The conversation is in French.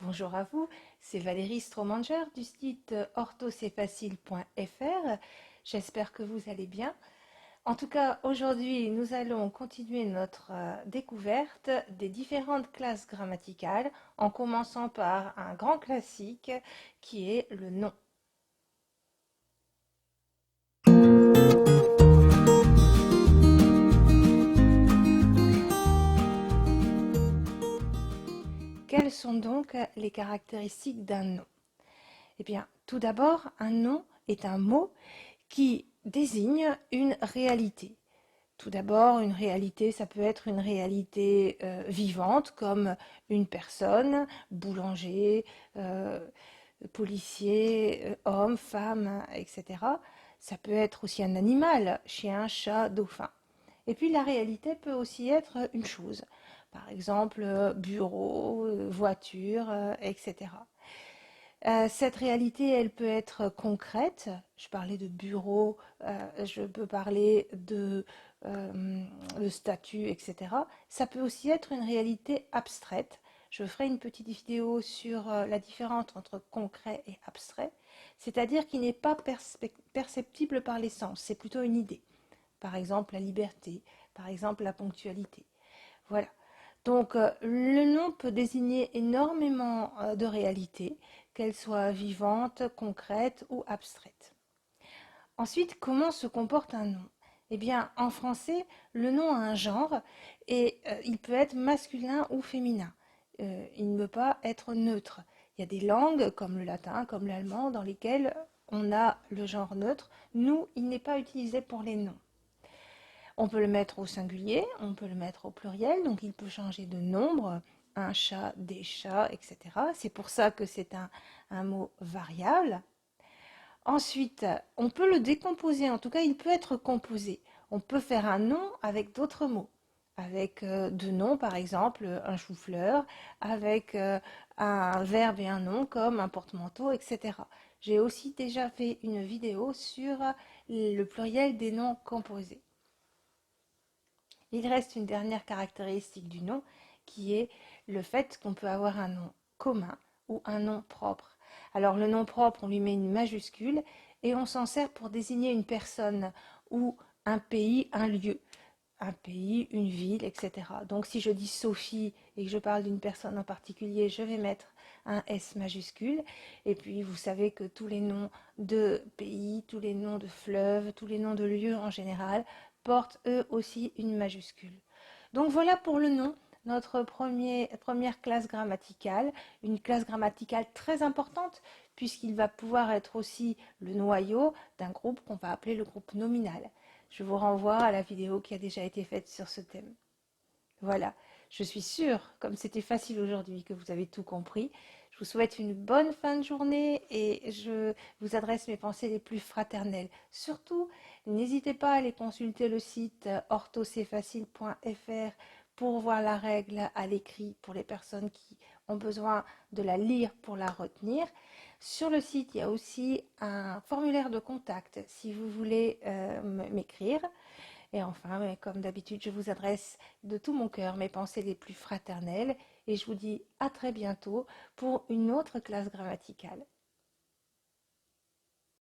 Bonjour à vous, c'est Valérie Stromanger du site orthocfacile.fr. J'espère que vous allez bien. En tout cas, aujourd'hui, nous allons continuer notre découverte des différentes classes grammaticales en commençant par un grand classique qui est le nom. Quelles sont donc les caractéristiques d'un nom? Eh bien, tout d'abord, un nom est un mot qui désigne une réalité. Tout d'abord, une réalité, ça peut être une réalité vivante, comme une personne, boulanger, policier, homme, femme, etc. Ça peut être aussi un animal, chien, chat, dauphin. Et puis la réalité peut aussi être une chose, par exemple bureau, voiture, etc. Cette réalité, elle peut être concrète. Je parlais de bureau, je peux parler de statut, etc. Ça peut aussi être une réalité abstraite. Je ferai une petite vidéo sur la différence entre concret et abstrait, c'est-à-dire qui n'est pas perceptible par les sens, c'est plutôt une idée. Par exemple, la liberté, par exemple, la ponctualité. Voilà. Donc, le nom peut désigner énormément de réalités, qu'elles soient vivantes, concrètes ou abstraites. Ensuite, comment se comporte un nom? Eh bien, en français, le nom a un genre et il peut être masculin ou féminin. Il ne peut pas être neutre. Il y a des langues comme le latin, comme l'allemand, dans lesquelles on a le genre neutre. Nous, il n'est pas utilisé pour les noms. On peut le mettre au singulier, on peut le mettre au pluriel, donc il peut changer de nombre, un chat, des chats, etc. C'est pour ça que c'est un mot variable. Ensuite, on peut le décomposer, en tout cas il peut être composé. On peut faire un nom avec d'autres mots, avec deux noms par exemple, un chou-fleur, avec un verbe et un nom comme un porte-manteau, etc. J'ai aussi déjà fait une vidéo sur le pluriel des noms composés. Il reste une dernière caractéristique du nom qui est le fait qu'on peut avoir un nom commun ou un nom propre. Alors le nom propre, on lui met une majuscule et on s'en sert pour désigner une personne ou un pays, un lieu. Un pays, une ville, etc. Donc si je dis Sophie et que je parle d'une personne en particulier, je vais mettre un S majuscule. Et puis vous savez que tous les noms de pays, tous les noms de fleuves, tous les noms de lieux en général portent eux aussi une majuscule. Donc voilà pour le nom, notre première classe grammaticale, une classe grammaticale très importante puisqu'il va pouvoir être aussi le noyau d'un groupe qu'on va appeler le groupe nominal. Je vous renvoie à la vidéo qui a déjà été faite sur ce thème. Voilà, je suis sûre, comme c'était facile aujourd'hui, que vous avez tout compris. Je vous souhaite une bonne fin de journée et je vous adresse mes pensées les plus fraternelles. Surtout, n'hésitez pas à aller consulter le site orthocfacile.fr pour voir la règle à l'écrit pour les personnes qui ont besoin de la lire pour la retenir. Sur le site, il y a aussi un formulaire de contact si vous voulez m'écrire. Et enfin, comme d'habitude, je vous adresse de tout mon cœur mes pensées les plus fraternelles et je vous dis à très bientôt pour une autre classe grammaticale.